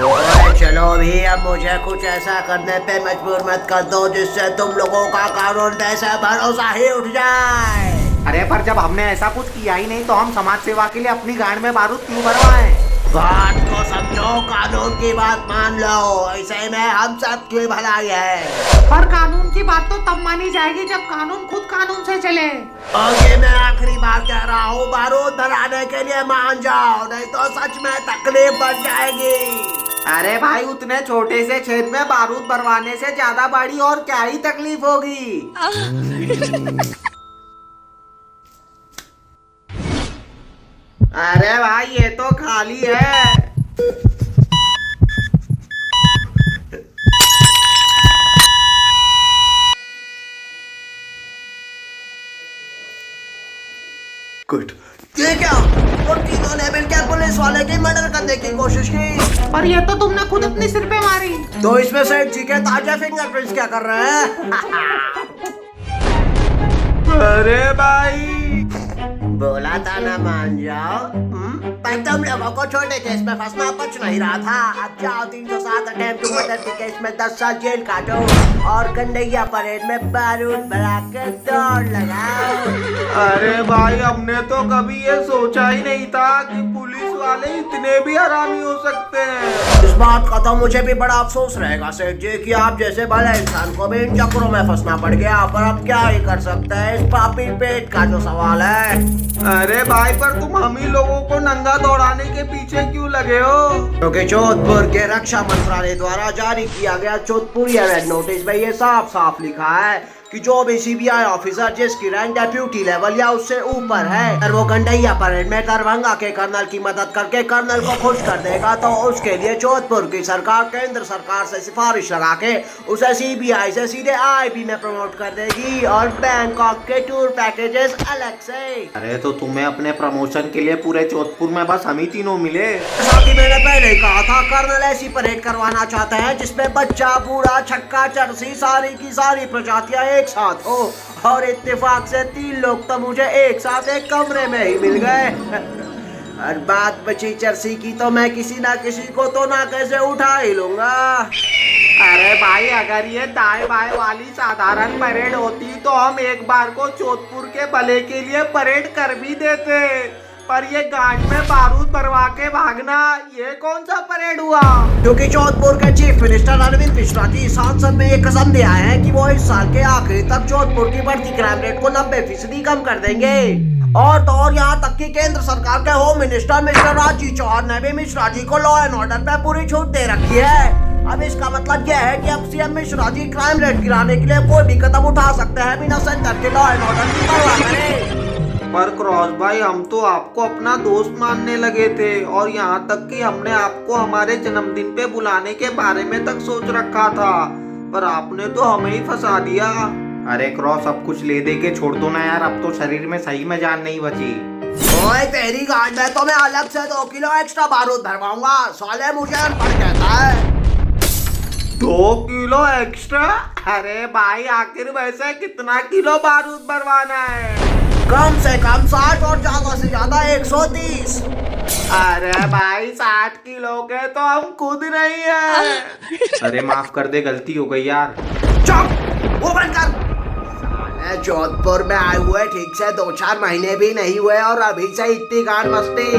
ओए चलो भी, अब मुझे कुछ ऐसा करने पे मजबूर मत कर दो जिससे तुम लोगों का कानून पे से भरोसा ही उठ जाए। अरे पर जब हमने ऐसा कुछ किया ही नहीं तो हम समाज सेवा के लिए अपनी गांड में बारूद क्यों भरवाएं? बात को समझो, कानून की बात मान लो, ऐसे में हम सब की भलाई है। पर कानून की बात तो तब मानी जाएगी जब कानून खुद कानून से चले। और ये मैं आखिरी बार कह रहा हूँ, बारूद भराने के लिए मान जाओ, नहीं तो सच में तकलीफ बढ़ जाएगी। अरे भाई उतने छोटे से छेद में बारूद भरवाने से ज्यादा बड़ी और क्या ही तकलीफ होगी। अरे भाई ये तो खाली है। गुड। ये क्या? वो तीनों ने मिलकर पुलिस वाले की मर्डर करने की कोशिश की। पर ये तो तुमने खुद अपने सिर पे मारी। तो इसमें सेठ जी के ताजा फिंगरप्रिंट्स क्या कर रहे हैं? अरे भाई बोला था ना मान जाओ। पर तुम लोगों को छोटे केस में फंसना बच नहीं रहा था। अब जाओ 307 अटेम्प्ट टू मर्डर के केस में 10 साल जेल काटो और कन्हैया परेड में बारूद भरा कर दौड़ लगाओ। अरे भाई हमने तो कभी ये सोचा ही नहीं था कि पुलिस वाले इतने भी हरामी हो सकते हैं। इस बात का तो मुझे भी बड़ा अफसोस रहेगा सेठ जी कि आप जैसे भले इंसान को भी इन चक्करों में फंसना पड़ गया। पर अब क्या ही कर सकते हैं, इस पापी पेट का जो सवाल है। अरे भाई पर तुम हम ही लोगों को नंगा दौड़ाने के पीछे क्यों लगे हो? क्योंकि जोधपुर के रक्षा मंत्रालय द्वारा जारी किया गया जोधपुरी रेड नोटिस में ये साफ साफ लिखा है कि जो भी सीबीआई ऑफिसर जिसकी रैंक डेप्यूटी लेवल या उससे ऊपर है और वो कन्हैया परेड में दरभंगा के कर्नल की मदद करके कर्नल को खुश कर देगा तो उसके लिए जोधपुर की सरकार केंद्र सरकार से सिफारिश लगा के उसे सीबीआई से सीधे आईबी में प्रमोट कर देगी और बैंकॉक के टूर पैकेजेस अलग से। अरे तो तुम्हें अपने प्रमोशन के लिए पूरे जोधपुर में बस हम ही तीनों मिले? जैसा कि मैंने पहले ही कहा था, कर्नल ऐसी परेड करवाना चाहते हैं जिसमें बच्चा बूढ़ा छक्का चरसी सारी की सारी प्रजातियां एक साथ हो। और इत्तेफाक से 3 लोग तो मुझे एक साथ एक कमरे में ही मिल गए। और बात बची चरसी की तो मैं किसी ना किसी को तो ना कैसे उठा ही लूंगा। अरे भाई अगर ये दाएं बाएं वाली साधारण परेड होती तो हम एक बार को जोधपुर के भले के लिए परेड कर भी देते। पर ये गांड में बारूद भरवा के भागना, ये कौन सा परेड हुआ? क्योंकि जोधपुर के चीफ मिनिस्टर अरविंद मिश्रा जी सांसद में ये कसम दिया है कि वो इस साल के आखिरी तक जोधपुर की बढ़ती क्राइम रेट को 90% कम कर देंगे। और तो और यहाँ तक कि केंद्र सरकार के home minister mister Rajiv Chauhan ने भी मिश्रा जी को लॉ एंड ऑर्डर पे पूरी छूट दे रखी है। अब इसका मतलब यह है कि अब CM Mishra ji crime rate गिराने के लिए कोई भी कदम उठा सकते हैं बिना सेंटर के लॉ एंड ऑर्डर की परवाह करे। पर क्रॉस भाई हम तो आपको अपना दोस्त मानने लगे थे और यहाँ तक कि हमने आपको हमारे जन्मदिन पे बुलाने के बारे में तक सोच रखा था, पर आपने तो हमें ही फंसा दिया। अरे क्रॉस अब कुछ ले दे के छोड़ दो ना यार, अब तो शरीर में सही में जान नहीं बची। ओए तेरी गांड में तो मैं अलग से 2 किलो एक्स्ट्रा बारूद भरवाऊंगा। साले मुझे अनपढ़ कहता है। 2 किलो एक्स्ट्रा? अरे भाई आखिर वैसे कितना किलो बारूद भरवाना है? कम से कम 60 और ज्यादा से ज्यादा 130। अरे भाई 60 किलो के तो हम खुद नहीं है। अरे माफ कर दे, गलती हो गई यार। चुप, वो बंद कर। साले जोधपुर में आए हुए ठीक से 2-4 महीने भी नहीं हुए और अभी से इतनी गांड मस्ती।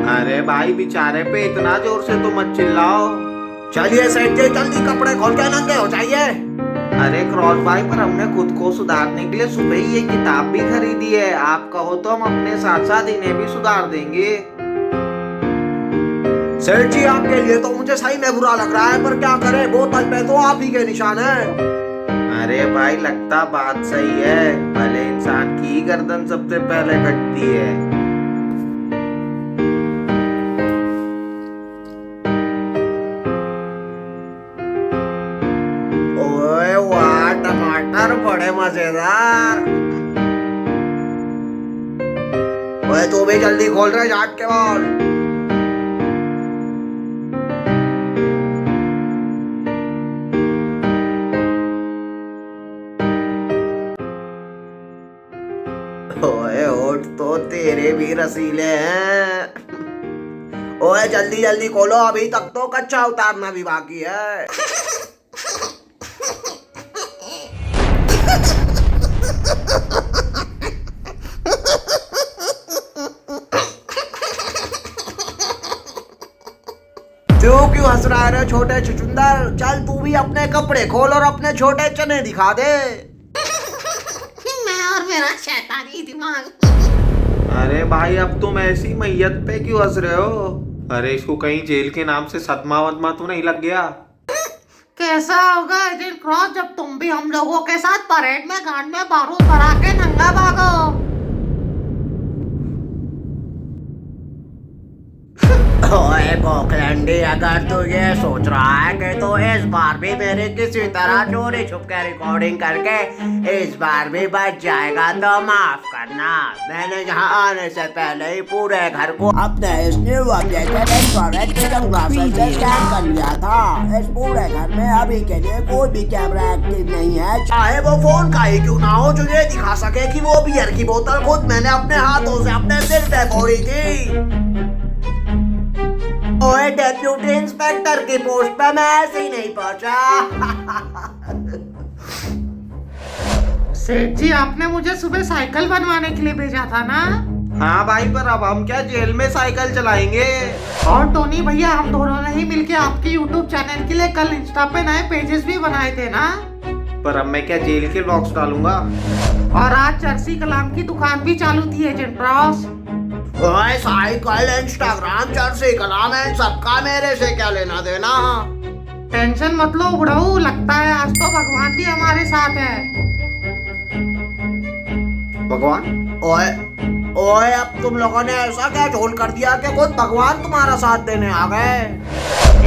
अरे भाई बेचारे पे इतना जोर से तो मत चिल्लाओ। चलिए सेठ जी जल्दी कपड़े खोल के नंगे हो जाइए। अरे क्रॉस भाई पर हमने खुद को सुधारने के लिए सुबह ही ये किताब भी खरीदी है। आप कहो तो हम अपने साथ साथ इन्हें भी सुधार देंगे। सेठ जी आपके लिए तो मुझे सही में बुरा लग रहा है, पर क्या करें, बोतल पे तो आप ही के निशान है। अरे भाई लगता बात सही है, भले इंसान की गर्दन सबसे पहले कटती है। ओए वाह, टमाटर बड़े मजेदार। ओए तू भी जल्दी खोल रहे जाट के बाल। ओए होठ तो तेरे भी रसीले हैं। ओए जल्दी जल्दी खोलो, अभी तक तो कच्चा उतारना भी बाकी है। तू क्यों हंस रहा है छोटे छुचुंदर? चल तू भी अपने कपड़े खोल और अपने छोटे चने दिखा दे। मैं और मेरा शैतानी दिमाग। अरे भाई अब तुम ऐसी मैयत पे क्यों हंस रहे हो? अरे इसको कहीं जेल के नाम से सदमा वदमा तो नहीं लग गया? कैसा होगा एजेंट क्रॉस जब तुम भी हम लोगों के साथ परेड में गांड में बारूद भरा के नंगा भागो। ओए पोखलंडी, अगर तू ये सोच रहा है कि तू इस बार भी मेरे किसी तरह चोरी छुप के रिकॉर्डिंग करके इस बार भी बच जाएगा तो माफ करना। मैंने यहाँ आने से पहले ही पूरे घर को अपने इस new updated infrared vision glasses से स्कैन कर लिया था। इस पूरे घर में अभी के लिए कोई भी कैमरा एक्टिव नहीं है, चाहे वो फोन का ही क्यों ना हो, जो ये दिखा सके कि वो बियर की बोतल खुद मैंने अपने हाथों से अपने दिल पे फोड़ी थी। ओए डेप्यूटी इंस्पेक्टर की पोस्ट पे मैं ऐसे ही नहीं पहुंचा। सेठ जी आपने मुझे सुबह साइकिल बनवाने के लिए भेजा था ना? हाँ भाई, पर अब हम क्या जेल में साइकिल चलाएंगे? और टोनी भैया हम दोनों ने ही मिलके आपके यूट्यूब चैनल के लिए कल इंस्टा पे नए पेजेस भी बनाए थे ना? पर अब मैं क्या जेल के ब्लॉग्स डालूंगा? और आज चर्सी कलाम की दुकान भी चालू थी एजेंट क्रॉस। ओए साइकिल, इंस्टाग्राम, चर्सी कलाम है, सबका मेरे से क्या लेना देना? टेंशन मत लो बुढ़ऊ, लगता है आज तो भगवान भी हमारे साथ है। भगवान? ओए ओए अब तुम लोगों ने ऐसा क्या झोल कर दिया कि खुद भगवान तुम्हारा साथ देने आ गए?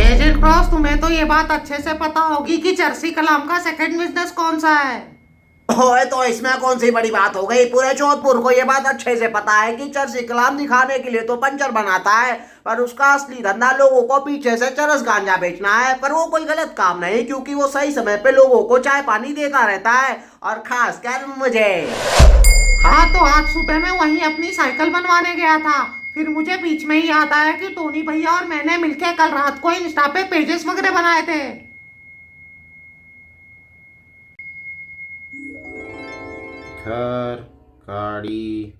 एजेंट क्रॉस तुम्हें तो ये बात अच्छे से पता होगी कि चर्सी कलाम का सेकंड बिजनेस कौन सा है। ओए तो इसमें कौन सी बड़ी बात हो गई? पूरे जोधपुर को ये बात अच्छे से पता है कि चर्सी कलाम दिखाने के लिए तो पंचर बनाता है, पर उसका असली धंधा लोगों को पीछे से चरस गांजा बेचना है। पर वो कोई गलत काम नहीं, क्योंकि वो सही समय पे लोगों को चाय पानी देता रहता है, और खासकर मुझे। हाँ तो आज सुबह मैं वहीं अपनी साइकिल बनवाने गया था, फिर मुझे बीच में ही याद आया कि टोनी भैया और मैंने मिलकर कल रात को इंस्टा पे पेजेस वगैरह बनाए थे। घर, गाड़ी,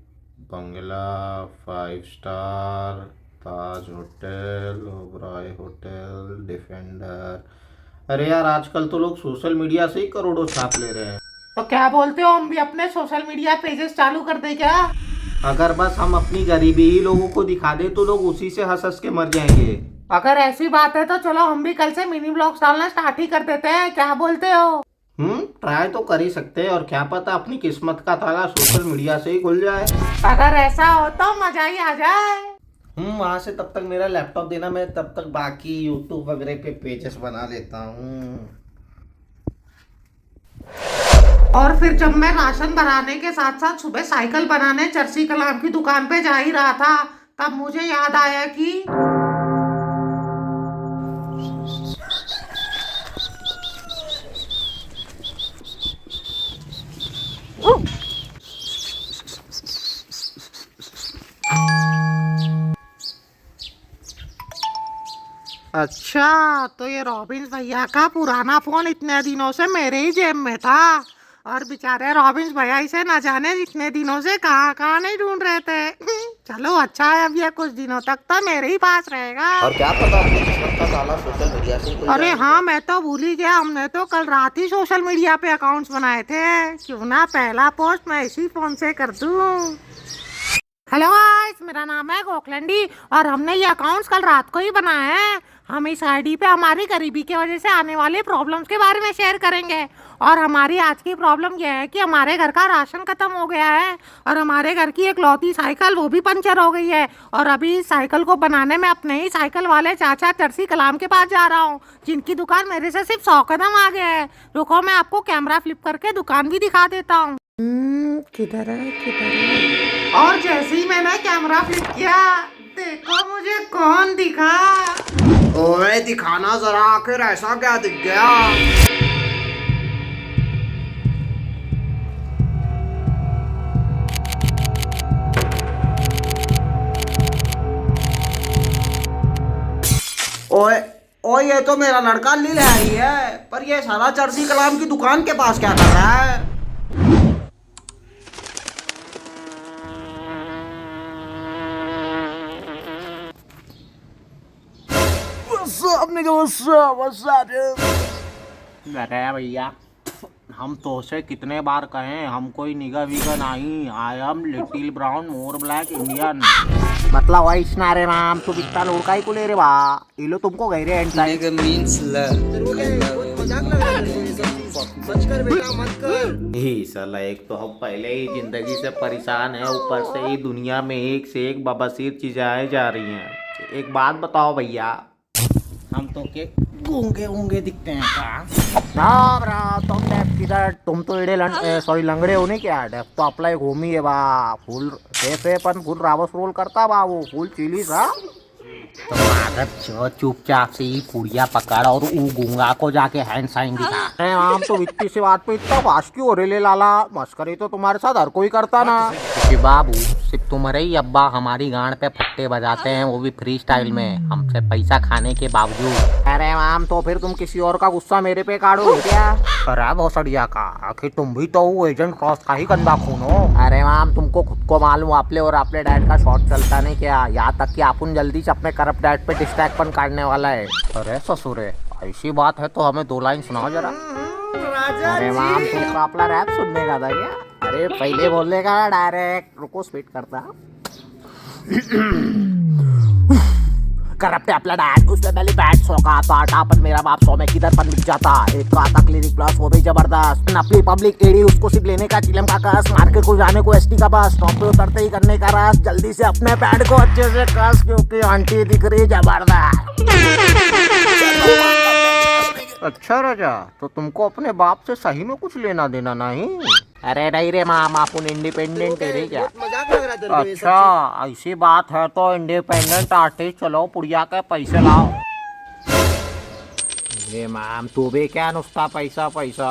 बंगला, 5 स्टार, ताज होटल, ओबराय होटल, डिफेंडर। अरे यार आजकल तो लोग सोशल मीडिया से ही करोड़ों छाप ले रहे हैं। तो क्या बोलते हो हम भी अपने सोशल मीडिया पेजेस चालू कर दे क्या? अगर बस हम अपनी गरीबी ही लोगों को दिखा दे तो लोग उसी से हंस हंस के मर जाएंगे। अगर ऐसी बात है तो चलो हम भी कल से मिनी ब्लॉग्स डालना स्टार्ट ही कर देते हैं, क्या बोलते हो? ट्राई तो कर ही सकते हैं, और क्या पता अपनी किस्मत का ताला सोशल मीडिया से ही खुल जाए। अगर ऐसा हो तो मजा ही आ जाए। वहां से तब तक मेरा लैपटॉप देना, मैं तब तक बाकी यूट्यूब वगैरह पे पेजेस बना लेता हूँ। और फिर जब मैं राशन भराने के साथ साथ सुबह साइकिल बनाने चर्सी कलाम की दुकान पे जा ही रहा था, तब मुझे याद आया कि अच्छा तो ये रॉबिन्स भैया का पुराना फोन इतने दिनों से मेरे ही जेब में था, और बेचारे रॉबिन्स भैया इसे न जाने इतने दिनों से कहाँ कहाँ नहीं ढूंढ रहे थे। चलो अच्छा है, अब ये कुछ दिनों तक तो मेरे ही पास रहेगा। और क्या पता अपनी किस्मत का ताला सोशल मीडिया से ही खुल अरे जाए। हाँ मैं तो भूल ही गया, हमने तो कल रात ही सोशल मीडिया पे अकाउंट्स बनाए थे, क्यों ना पहला पोस्ट मैं इसी फोन से कर दूं। हेलो गाइस, मेरा नाम है गोखलंडी और हमने ये अकाउंट्स कल रात को ही बनाए हैं। हम इस आईडी पे हमारी गरीबी की वजह से आने वाले प्रॉब्लम्स के बारे में शेयर करेंगे। और हमारी आज की प्रॉब्लम यह है कि हमारे घर का राशन खत्म हो गया है और हमारे घर की एक लौती साइकिल वो भी पंचर हो गई है। और अभी इस साइकिल को बनाने में अपने ही साइकिल वाले चाचा चरसी कलाम के पास जा रहा हूँ, जिनकी दुकान मेरे से सिर्फ 100 कदम आगे है। रुको, मैं आपको कैमरा फ्लिप करके दुकान भी दिखा देता हूँ। किधर है किधर है? और जैसे ही मैंने कैमरा फ्लिप किया, देखो मुझे कौन दिखा। ओए दिखाना जरा, आखिर ऐसा क्या दिख गया? ओए ओए, ये तो मेरा लड़का लील है ही है, पर ये सारा चरसी कलाम की दुकान के पास क्या कर रहा है? अरे भैया, हम तो से कितने बार कहें, हम कोई निगा विगा नहीं। I am little brown more black Indian. मतलब वाइस ना रे मैम, तुम इतना लोड काहे को ले रे बा? ये लो तुमको गहरे एंड साइड ही साला, एक तो हम पहले ही जिंदगी से परेशान है, ऊपर से ही दुनिया में एक से एक बवासीर चीजें आए जा रही हैं। एक बात बताओ भैया, हम तो के गूंगे गूंगे दिखते हैं का? राम राम, तुम डेफ किधर? तुम तो एडे सॉरी लंगड़े होने क्या? डेफ तो आपला एक होमी है बा, फुल डेफ है पण फुल रावस रोल करता बा, वो फुल चिली सा। तो माधव चुपचाप से ही पुड़िया पकड़ और ऊ गूंगा को जाके हैंड साइन दिखा। अरे आम तो इतनी सी बात पे इतना फास्ट क्यों हो रहे ले लाला? मस्करी तो तुम्हारे साथ हर कोई करता ना। बाबू, सिर्फ तुम्हारे ही अब्बा हमारी गांड पे फट्टे बजाते हैं, वो भी फ्री स्टाइल में, हमसे पैसा खाने के बावजूद। अरे माम, तो फिर तुम किसी और का गुस्सा मेरे पे काटो क्या? अरे भोसड़िया का, आखिर तुम भी तो एजेंट क्रॉस का ही गंदा खून हो। अरे माम, तुमको खुद को मालूम आपले और आपले डैड का शॉर्ट चलता नहीं क्या? यहाँ तक कि अपन जल्दी से अपने करप्ट डैड पे डिस्ट्रैक्ट काटने वाला है। अरे ससुरे, ऐसी बात है तो हमें 2 लाइन सुनाओ जरा। अरे माम, तुमको अपना रैप सुनने का था क्या? अरे पहले बोलने का डायरेक्ट, रुको स्पीड करता। करप्ट अपना डैड, उसने पहले बैट 100 का आता, पर मेरा बाप 100 में किधर पन बिक जाता। एक का आता क्लिनिक प्लस, वो भी जबरदस्त। नकली पब्लिक एडी, उसको सिर्फ लेने का चिलम का कस, मार्केट को जाने को एसटी का बस, टॉप पे उतरते ही करने का रस। जल्दी से अपने पैड को अच्छे से कस, क्योंकि आंटी दिख रही जबरदस्त। अच्छा राजा, तो तुमको अपने बाप से सही में कुछ लेना देना नहीं? अरे नहीं रे माम, अपन इंडिपेंडेंट है रे क्या? अच्छा ऐसी बात है तो इंडिपेंडेंट आर्टिस्ट, चलो पुड़िया के पैसे लाओ। ये माम, तू भी क्या नुस्ता पैसा पैसा?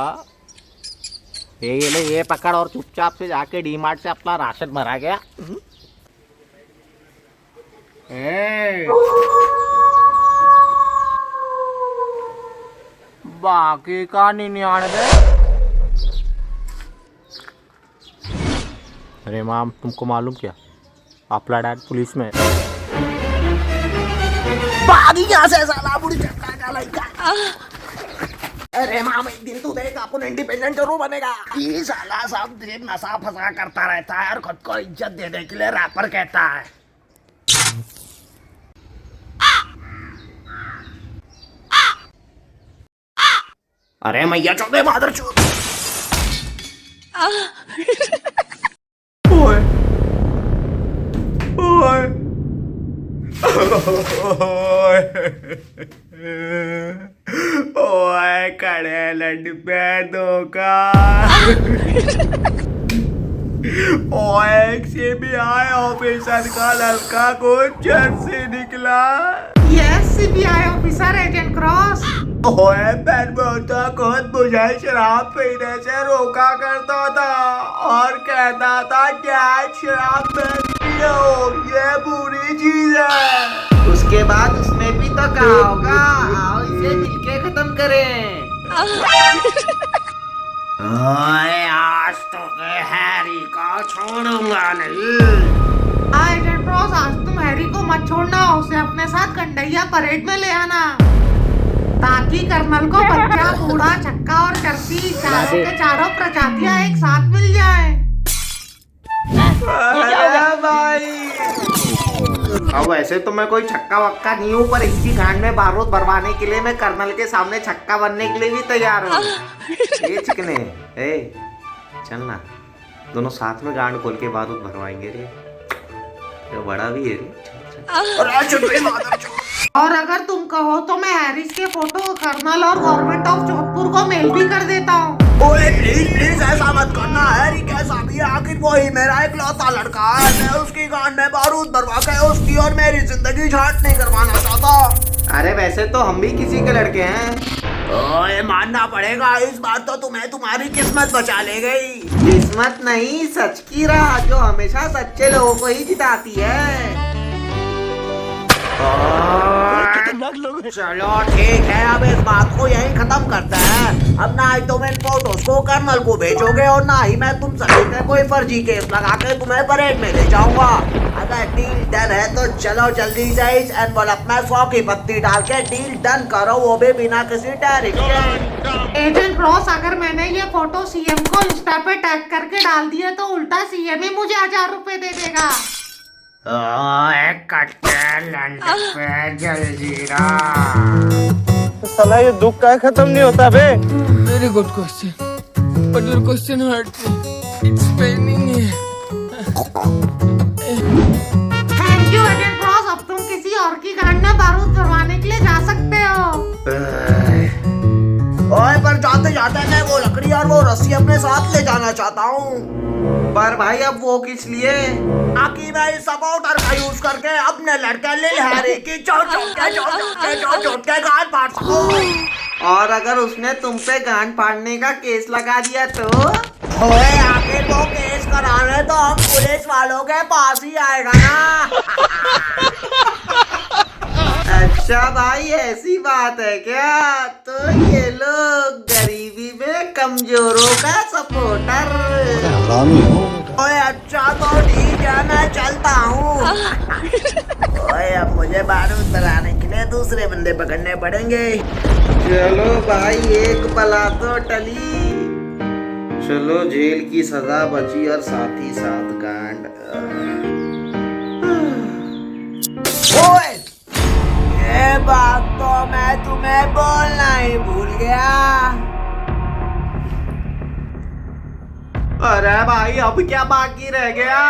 ये ले, ये पकड़ और चुपचाप से जाके डीमार्ट से अपना राशन भरा गया। बाकी का 99। अरे माम, तुमको मालूम क्या, आपला डैड पुलिस में है। भागी यहाँ से साला बुढ़ी चक्का का लड़का। अरे माम, एक दिन तू देख, अपन इंडिपेंडेंट जरूर बनेगा। ये साला सब दिन नशा फसा करता रहता है और खुद को इज्जत देने के लिए रैपर कहता है। अरे मैया चौदह मादर चौथ। ओए ओए ओए, खड़े लड्डू पे धोखा। ओए, सीबीआई ऑफिसर का लड़का कुछ से निकला। Yes, CBI officer agent cross. ओए, पेन बोलता खुद मुझे शराब पीने से रोका करता था और कहता था डैड शराब मत पियो, ये बुरी चीज है। उसके बाद उसने भी तो कहा होगा, आओ इसे मिलके खत्म करें। ओए, आज तो हैरी को छोड़ूंगा नहीं। एजेंट क्रॉस, आज तुम हैरी को मत छोड़ना, उसे अपने साथ कंडैया परेड में ले आना, ताकि कर्नल को बच्चा, बूढ़ा, छक्का और चरसी चारों के चारों प्रजातियां एक साथ मिल जाए। भाई अब वैसे तो मैं कोई छक्का वक्का नहीं हूँ, पर इसकी गांड में बारूद भरवाने के लिए मैं कर्नल के सामने छक्का बनने के लिए भी तैयार हूँ। ये चिकने, ए चल ना, दोनों साथ में गांड खोल के बारूद भरवाएंगे रे। ये बड़ा भी है रे। और अगर तुम कहो तो मैं हैरिस के फोटो कर्नल और गवर्नमेंट ऑफ जोधपुर को मेल भी कर देता हूँ। ओए प्लीज प्लीज ऐसा मत करना हैरी, कैसा भी है आखिर वही मेरा इकलौता लड़का है। मैं उसकी गांड में बारूद भरवा के उसकी और मेरी जिंदगी झाट नहीं करवाना चाहता। अरे वैसे तो हम भी किसी के लड़के हैं। ओए मानना पड़ेगा, इस बार तो तुम्हें तुम्हारी किस्मत बचा ले गई। किस्मत नहीं, सच की राह जो हमेशा सच्चे लोगों को ही जिताती है। चलो ठीक है, अब इस बात को यही खत्म करते हैं। अब ना ही तुम इन फोटोज को कर्नल को भेजोगे और ना ही मैं तुम सभी पे कोई फर्जी केस लगा के तुम्हें परेड में ले जाऊंगा। अगर डील डन है तो चलो जल्दी से इस एनवलप में 100 की पत्ती डाल के डील डन करो, वो भी बिना किसी टैरिफ के। एजेंट रॉस, अगर मैंने ये फोटो सीएम को इंस्टा पे टैग करके डाल दिया तो उल्टा सीएम ही मुझे 1000 रुपए दे देगा। साला ये दुख का खत्म नहीं होता बे। Very good question, but your question hurt me. It's paining me. Thank you agent Ross, अब तुम किसी और की गांड में बारूद भरवाने के लिए जा सकते हो। ओए पर जाते जाते मैं वो लकड़ी और वो रस्सी अपने साथ ले जाना चाहता हूँ। पर भाई अब वो किस लिए? ताकि मैं इस सपोर्टर का यूज करके अपने लड़के लिल हैरी की चोट के गांड फाड़ सकूं। और अगर उसने तुम पे गांड फाड़ने का केस लगा दिया तो? ओए आखिर वो केस कराने तो हम पुलिस वालों के पास ही आएगा ना। अच्छा भाई ऐसी बात है क्या? तो ये लोग गरीबी में कमजोरों का सपोर्टर। ओए अच्छा तो ठीक है, मैं चलता हूँ। ओए अब मुझे बारूद बनाने के लिए दूसरे बंदे पकड़ने पड़ेंगे। चलो भाई, एक बला तो टली। चलो जेल की सजा बची और साथ ही साथ गांड। ओए ये बात तो मैं तुम्हें बोलना ही भूल गया। अरे भाई अब क्या बाकी रह गया?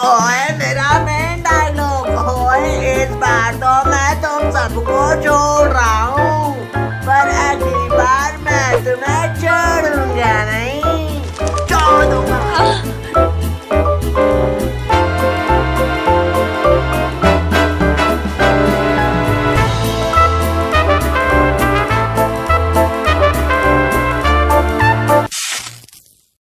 ओए मेरा मेन डायलॉग। ओए इस बार तो मैं तुम सबको छोड़ रहा हूँ।